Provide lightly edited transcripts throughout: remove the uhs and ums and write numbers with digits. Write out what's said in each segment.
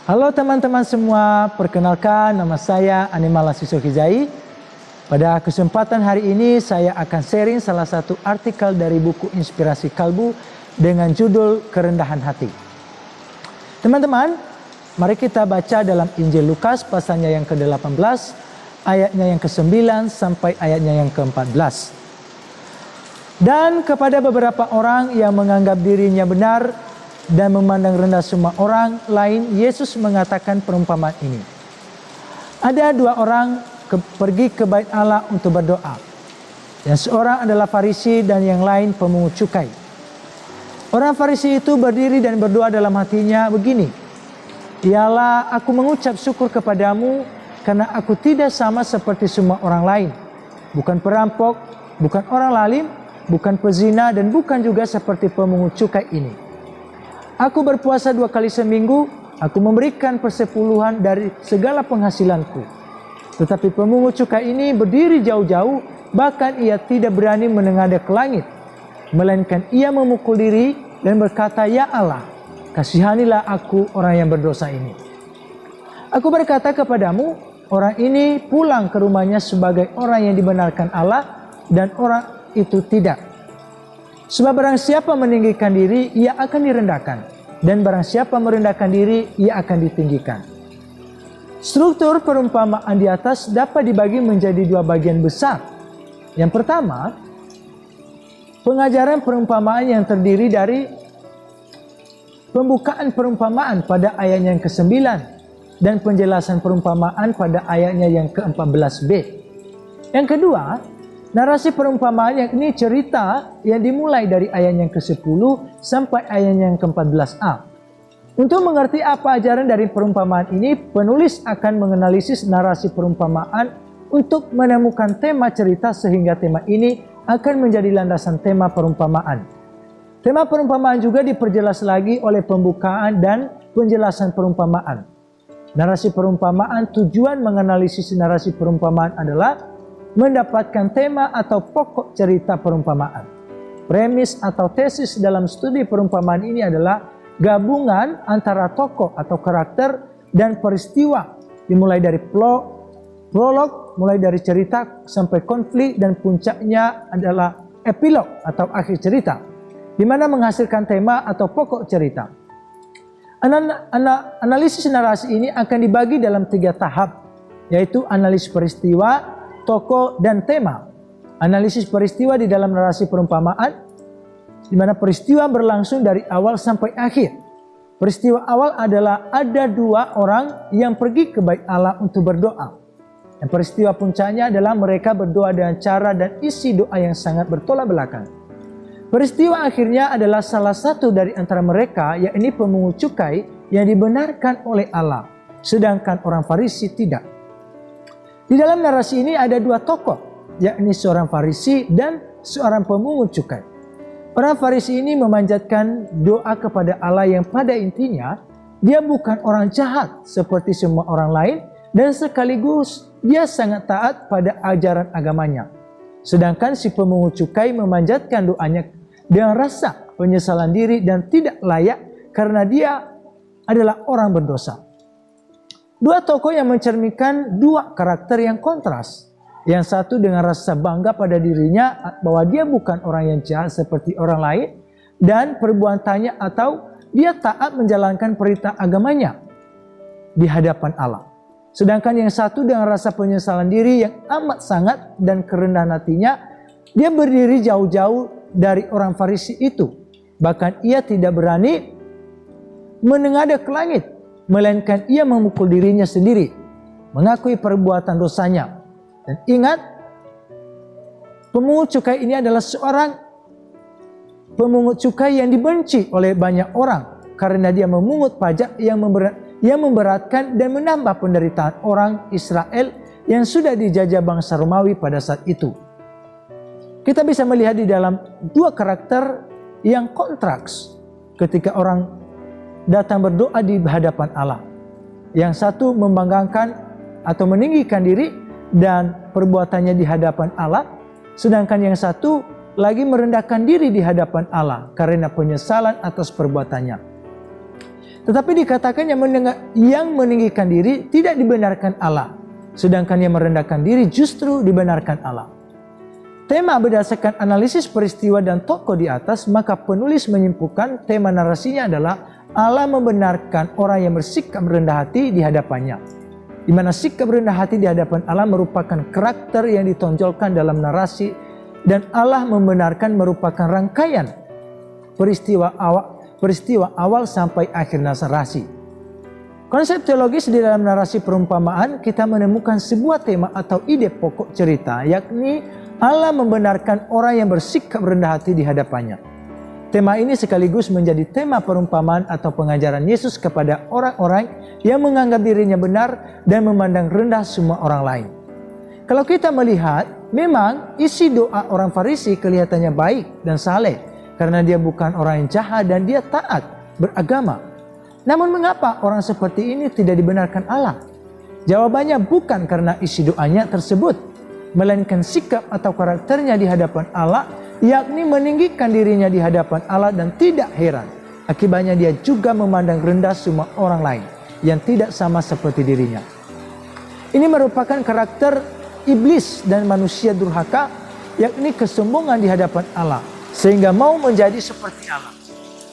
Halo teman-teman semua, perkenalkan nama saya Animala Sisokizai. Pada kesempatan hari ini saya akan sharing salah satu artikel dari buku Inspirasi Kalbu dengan judul Kerendahan Hati. Teman-teman, mari kita baca dalam Injil Lukas pasalnya yang ke-18, ayatnya yang ke-9 sampai ayatnya yang ke-14. Dan kepada beberapa orang yang menganggap dirinya benar dan memandang rendah semua orang lain, Yesus mengatakan perumpamaan ini. Ada dua orang pergi ke bait Allah untuk berdoa. Yang seorang adalah Farisi dan yang lain pemungut cukai. Orang Farisi itu berdiri dan berdoa dalam hatinya begini, "Ya Allah, aku mengucap syukur kepadamu karena aku tidak sama seperti semua orang lain. Bukan perampok, bukan orang lalim, bukan pezina, dan bukan juga seperti pemungut cukai ini. Aku berpuasa 2 kali seminggu, aku memberikan persepuluhan dari segala penghasilanku. Tetapi pemungut cukai ini berdiri jauh-jauh, bahkan ia tidak berani menengadah ke langit. Melainkan ia memukul diri dan berkata, 'Ya Allah, kasihanilah aku orang yang berdosa ini.' Aku berkata kepadamu, orang ini pulang ke rumahnya sebagai orang yang dibenarkan Allah, dan orang itu tidak. Sebab barang siapa meninggikan diri, ia akan direndahkan. Dan barang siapa merendahkan diri, ia akan ditinggikan." Struktur perumpamaan di atas dapat dibagi menjadi dua bagian besar. Yang pertama, pengajaran perumpamaan yang terdiri dari pembukaan perumpamaan pada ayatnya yang ke-9 dan penjelasan perumpamaan pada ayatnya yang ke-14b. Yang kedua, narasi perumpamaan yakni cerita yang dimulai dari ayat yang ke-10 sampai ayat yang ke-14a. Untuk mengerti apa ajaran dari perumpamaan ini, penulis akan menganalisis narasi perumpamaan untuk menemukan tema cerita sehingga tema ini akan menjadi landasan tema perumpamaan. Tema perumpamaan juga diperjelas lagi oleh pembukaan dan penjelasan perumpamaan. Narasi perumpamaan, tujuan menganalisis narasi perumpamaan adalah mendapatkan tema atau pokok cerita perumpamaan. Premis atau tesis dalam studi perumpamaan ini adalah gabungan antara tokoh atau karakter dan peristiwa, dimulai dari prolog, mulai dari cerita sampai konflik, dan puncaknya adalah epilog atau akhir cerita, di mana menghasilkan tema atau pokok cerita. Analisis narasi ini akan dibagi dalam 3 tahap, yaitu analisis peristiwa, tokoh, dan tema. Analisis peristiwa di dalam narasi perumpamaan, di mana peristiwa berlangsung dari awal sampai akhir. Peristiwa awal adalah ada 2 orang yang pergi ke bait Allah untuk berdoa. Dan peristiwa puncaknya adalah mereka berdoa dengan cara dan isi doa yang sangat bertolak belakang. Peristiwa akhirnya adalah salah satu dari antara mereka, yakni pemungut cukai yang dibenarkan oleh Allah, sedangkan orang Farisi tidak. Di dalam narasi ini ada 2 tokoh, yakni seorang Farisi dan seorang pemungut cukai. Orang Farisi ini memanjatkan doa kepada Allah yang pada intinya dia bukan orang jahat seperti semua orang lain, dan sekaligus dia sangat taat pada ajaran agamanya. Sedangkan si pemungut cukai memanjatkan doanya dengan rasa penyesalan diri dan tidak layak karena dia adalah orang berdosa. 2 tokoh yang mencerminkan 2 karakter yang kontras. Yang satu dengan rasa bangga pada dirinya bahwa dia bukan orang yang jahat seperti orang lain, dan perbuatannya atau dia taat menjalankan perintah agamanya di hadapan Allah. Sedangkan yang satu dengan rasa penyesalan diri yang amat sangat dan kerendahan hatinya, dia berdiri jauh-jauh dari orang Farisi itu. Bahkan ia tidak berani menengadah ke langit, melainkan ia memukul dirinya sendiri, mengakui perbuatan dosanya. Dan ingat, pemungut cukai ini adalah seorang pemungut cukai yang dibenci oleh banyak orang karena dia memungut pajak yang memberatkan dan menambah penderitaan orang Israel yang sudah dijajah bangsa Romawi pada saat itu. Kita bisa melihat di dalam 2 karakter yang kontras ketika orang datang berdoa di hadapan Allah. Yang satu membanggakan atau meninggikan diri dan perbuatannya di hadapan Allah, sedangkan yang satu lagi merendahkan diri di hadapan Allah karena penyesalan atas perbuatannya. Tetapi dikatakan yang meninggikan diri tidak dibenarkan Allah, sedangkan yang merendahkan diri justru dibenarkan Allah. Tema berdasarkan analisis peristiwa dan tokoh di atas, maka penulis menyimpulkan tema narasinya adalah Allah membenarkan orang yang bersikap rendah hati di hadapannya. Di mana sikap rendah hati di hadapan Allah merupakan karakter yang ditonjolkan dalam narasi, dan Allah membenarkan merupakan rangkaian peristiwa awal sampai akhir narasi. Konsep teologis di dalam narasi perumpamaan, kita menemukan sebuah tema atau ide pokok cerita, yakni Allah membenarkan orang yang bersikap rendah hati di hadapannya. Tema ini sekaligus menjadi tema perumpamaan atau pengajaran Yesus kepada orang-orang yang menganggap dirinya benar dan memandang rendah semua orang lain. Kalau kita melihat, memang isi doa orang Farisi kelihatannya baik dan saleh, karena dia bukan orang yang jahat dan dia taat beragama. Namun mengapa orang seperti ini tidak dibenarkan Allah? Jawabannya bukan karena isi doanya tersebut, melainkan sikap atau karakternya di hadapan Allah, yakni meninggikan dirinya di hadapan Allah, dan tidak heran akibatnya dia juga memandang rendah semua orang lain yang tidak sama seperti dirinya. Ini merupakan karakter iblis dan manusia durhaka, yakni kesombongan di hadapan Allah, sehingga mau menjadi seperti Allah.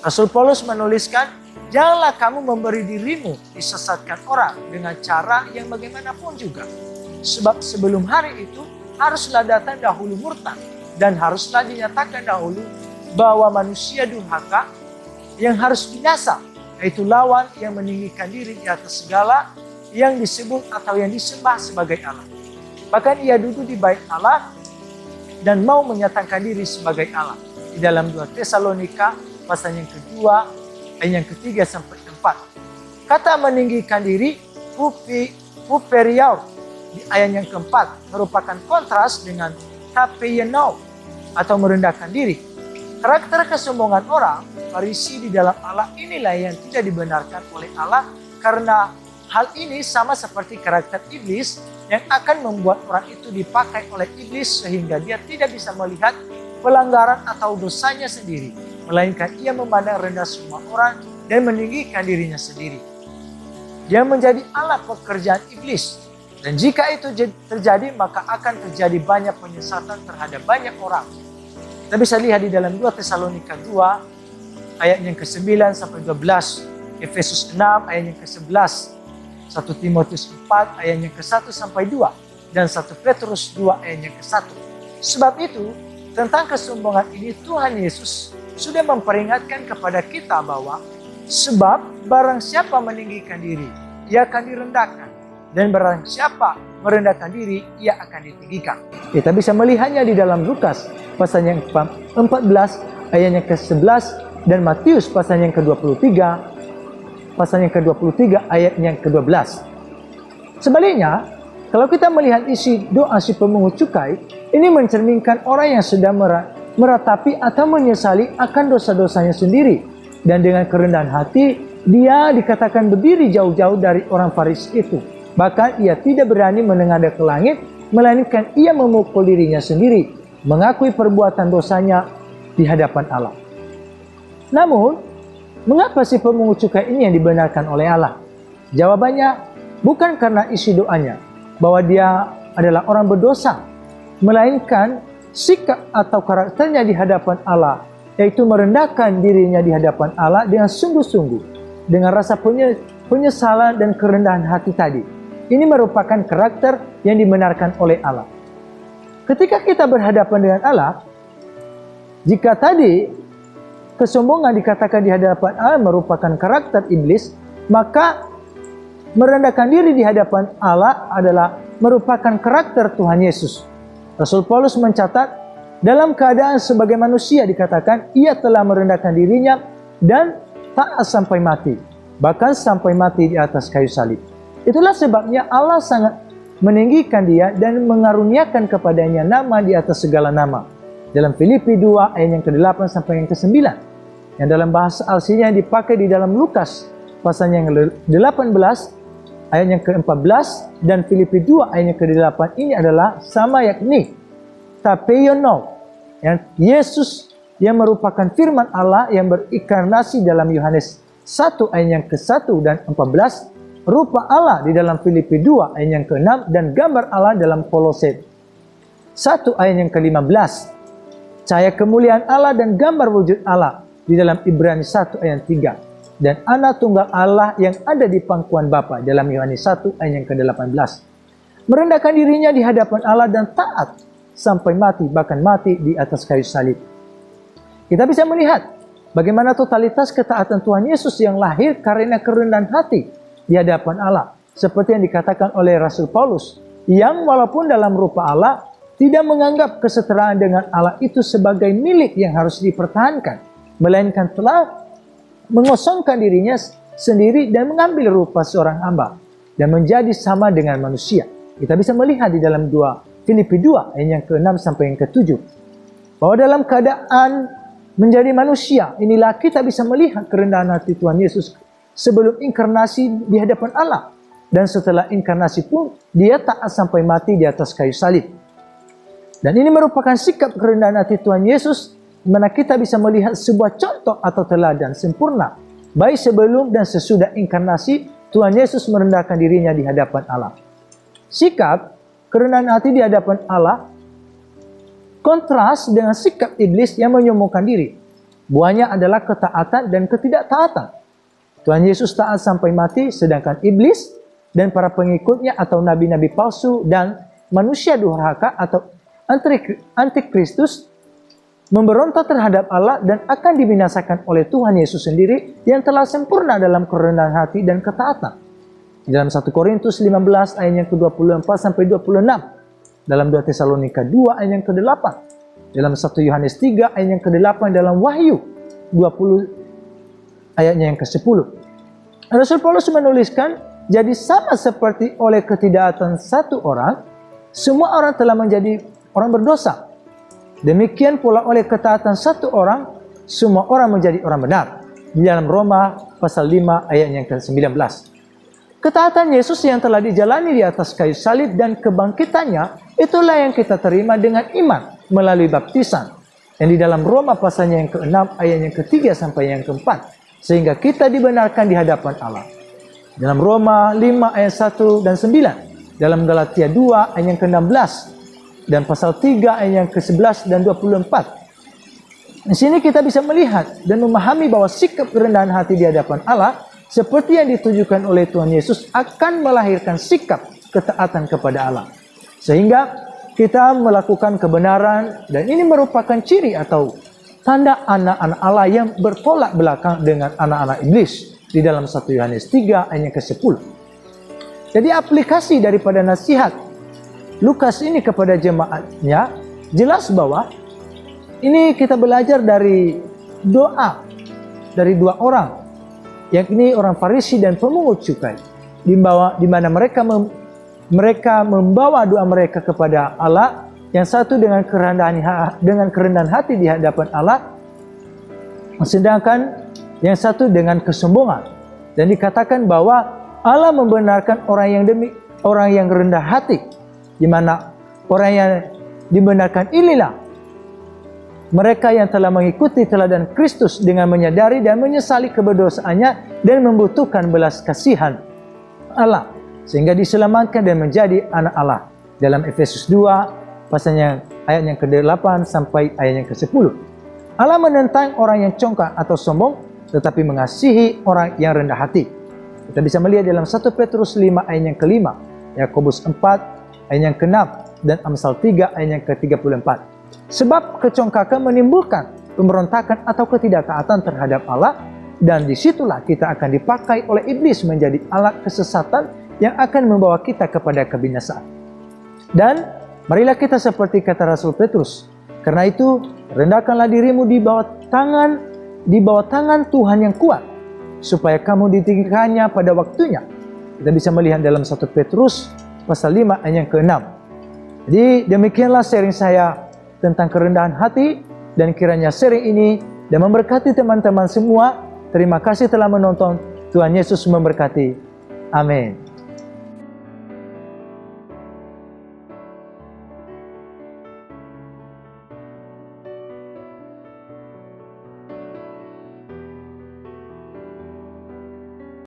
Rasul Paulus menuliskan, janganlah kamu memberi dirimu disesatkan orang dengan cara yang bagaimanapun juga. Sebab sebelum hari itu haruslah datang dahulu murtad, dan haruslah dinyatakan dahulu bahwa manusia durhaka yang harus binasa, yaitu lawan yang meninggikan diri di atas segala yang disebut atau yang disembah sebagai Allah. Bahkan ia duduk di bait Allah dan mau menyatakan diri sebagai Allah. Di dalam 2 Tesalonika pasal yang kedua ayat yang ketiga sampai 4. Kata meninggikan diri, huperiau, di ayat yang keempat merupakan kontras dengan tapeienau atau merendahkan diri. Karakter kesombongan orang Farisi di dalam Allah inilah yang tidak dibenarkan oleh Allah, karena hal ini sama seperti karakter iblis yang akan membuat orang itu dipakai oleh iblis sehingga dia tidak bisa melihat pelanggaran atau dosanya sendiri, melainkan ia memandang rendah semua orang dan meninggikan dirinya sendiri. Dia menjadi alat pekerjaan iblis. Dan jika itu terjadi, maka akan terjadi banyak penyesatan terhadap banyak orang. Kita bisa lihat di dalam 2 Tesalonika 2 ayat yang ke-9 sampai 12, Efesus 6 ayat yang ke-11, 1 Timotius 4 ayat yang ke-1 sampai 2, dan 1 Petrus 2 ayat yang ke-1. Sebab itu, tentang kesombongan ini Tuhan Yesus sudah memperingatkan kepada kita bahwa sebab barang siapa meninggikan diri, ia akan direndahkan. Dan barang siapa merendahkan diri, ia akan ditinggikan. Kita bisa melihatnya di dalam Lukas pasal yang 14 ayat yang ke-11 dan Matius pasal yang ke-23 ayat yang ke-12. Sebaliknya, kalau kita melihat isi doa si pemungut cukai, ini mencerminkan orang yang sedang meratapi atau menyesali akan dosa-dosanya sendiri. Dan dengan kerendahan hati, dia dikatakan berdiri jauh-jauh dari orang Farisi itu. Bahkan ia tidak berani menengadah ke langit, melainkan ia memukul dirinya sendiri, mengakui perbuatan dosanya di hadapan Allah. Namun, mengapa si pemungut cukai ini yang dibenarkan oleh Allah? Jawabannya bukan karena isi doanya, bahwa dia adalah orang berdosa, melainkan sikap atau karakternya di hadapan Allah, yaitu merendahkan dirinya di hadapan Allah dengan sungguh-sungguh, dengan rasa penyesalan dan kerendahan hati tadi. Ini merupakan karakter yang dibenarkan oleh Allah. Ketika kita berhadapan dengan Allah, jika tadi kesombongan dikatakan di hadapan Allah merupakan karakter iblis, maka merendahkan diri di hadapan Allah adalah merupakan karakter Tuhan Yesus. Rasul Paulus mencatat, dalam keadaan sebagai manusia dikatakan ia telah merendahkan dirinya dan taat sampai mati, bahkan sampai mati di atas kayu salib. Itulah sebabnya Allah sangat meninggikan dia dan mengaruniakan kepadanya nama di atas segala nama. Dalam Filipi 2 ayat yang ke-8 sampai yang ke-9. Yang dalam bahasa aslinya yang dipakai di dalam Lukas pasal yang ke-18 ayat yang ke-14 dan Filipi 2 ayat yang ke-8 ini adalah sama, yakni tapeiono, yang Yesus yang merupakan firman Allah yang berinkarnasi dalam Yohanes 1 ayat yang ke-1 dan 14, rupa Allah di dalam Filipi 2 ayat yang ke-6, dan gambar Allah dalam Kolose 1 ayat yang ke-15, cahaya kemuliaan Allah dan gambar wujud Allah di dalam Ibrani 1 ayat 3, dan anak tunggal Allah yang ada di pangkuan Bapa dalam Yohanes 1 ayat yang ke-18. Merendahkan dirinya di hadapan Allah dan taat sampai mati, bahkan mati di atas kayu salib. Kita bisa melihat bagaimana totalitas ketaatan Tuhan Yesus yang lahir karena kerendahan hati di hadapan Allah. Seperti yang dikatakan oleh Rasul Paulus, yang walaupun dalam rupa Allah, tidak menganggap kesetaraan dengan Allah itu sebagai milik yang harus dipertahankan, melainkan telah mengosongkan dirinya sendiri dan mengambil rupa seorang hamba dan menjadi sama dengan manusia. Kita bisa melihat di dalam Filipi 2 ayat yang ke-6 sampai yang ke-7, bahwa dalam keadaan menjadi manusia, inilah kita bisa melihat kerendahan hati Tuhan Yesus sebelum inkarnasi di hadapan Allah. Dan setelah inkarnasi pun, dia taat sampai mati di atas kayu salib. Dan ini merupakan sikap kerendahan hati Tuhan Yesus, di mana kita bisa melihat sebuah contoh atau teladan sempurna. Baik sebelum dan sesudah inkarnasi, Tuhan Yesus merendahkan dirinya di hadapan Allah. Sikap kerendahan hati di hadapan Allah kontras dengan sikap iblis yang menyombongkan diri. Buahnya adalah ketaatan dan ketidaktaatan. Tuhan Yesus taat sampai mati, sedangkan iblis dan para pengikutnya atau nabi-nabi palsu dan manusia durhaka atau antikristus memberontak terhadap Allah dan akan dibinasakan oleh Tuhan Yesus sendiri yang telah sempurna dalam kerendahan hati dan ketaatan. Dalam 1 Korintus 15 ayat yang ke-24 sampai 26. Dalam 2 Tesalonika 2 ayat yang ke-8. Dalam 1 Yohanes 3 ayat yang ke-8. Dalam Wahyu 20 ayatnya yang ke-10. Rasul Paulus menuliskan, jadi sama seperti oleh ketidaktaatan satu orang, semua orang telah menjadi orang berdosa. Demikian pula oleh ketaatan satu orang, semua orang menjadi orang benar. Di dalam Roma pasal 5 ayat yang ke-19. Ketaatan Yesus yang telah dijalani di atas kayu salib dan kebangkitannya, itulah yang kita terima dengan iman melalui baptisan. Yang di dalam Roma pasalnya yang ke-6 ayat yang ke-3 sampai yang ke-4. Sehingga kita dibenarkan di hadapan Allah. Dalam Roma 5 ayat 1 dan 9. Dalam Galatia 2 ayat yang ke-16. Dan pasal 3 ayat yang ke-11 dan 24. Di sini kita bisa melihat dan memahami bahwa sikap kerendahan hati di hadapan Allah seperti yang ditujukan oleh Tuhan Yesus akan melahirkan sikap ketaatan kepada Allah. Sehingga kita melakukan kebenaran dan ini merupakan ciri atau tanda anak-anak Allah yang bertolak belakang dengan anak-anak iblis. Di dalam 1 Yohanes 3 ayat ke-10. Jadi aplikasi daripada nasihat Lukas ini kepada jemaatnya jelas bahwa ini kita belajar dari doa dari dua orang, yakni orang Farisi dan pemungut cukai, di mana mereka membawa doa mereka kepada Allah, yang satu dengan kerendahan hati di hadapan Allah, sedangkan yang satu dengan kesombongan. Dan dikatakan bahwa Allah membenarkan orang yang rendah hati, di mana orang yang dibenarkan inilah mereka yang telah mengikuti teladan Kristus dengan menyadari dan menyesali keberdosaannya dan membutuhkan belas kasihan Allah, sehingga diselamatkan dan menjadi anak Allah. Dalam Efesus 2 pasalnya ayat yang ke-8 sampai ayat yang ke-10. Allah menentang orang yang congkak atau sombong, tetapi mengasihi orang yang rendah hati. Kita bisa melihat dalam 1 Petrus 5 ayat yang ke-5, Yakobus 4 ayat yang ke-6, dan Amsal 3 ayat yang ke-34. Sebab kecongkakan menimbulkan pemberontakan atau ketidaktaatan terhadap Allah, dan disitulah kita akan dipakai oleh iblis menjadi alat kesesatan yang akan membawa kita kepada kebinasaan. Dan marilah kita seperti kata Rasul Petrus, karena itu rendahkanlah dirimu di bawah tangan Tuhan yang kuat, supaya kamu ditinggikannya pada waktunya. Kita bisa melihat dalam 1 Petrus pasal 5 ayat yang ke-6. Jadi demikianlah sharing saya tentang kerendahan hati, dan kiranya sharing ini dan memberkati teman-teman semua. Terima kasih telah menonton. Tuhan Yesus memberkati. Amin.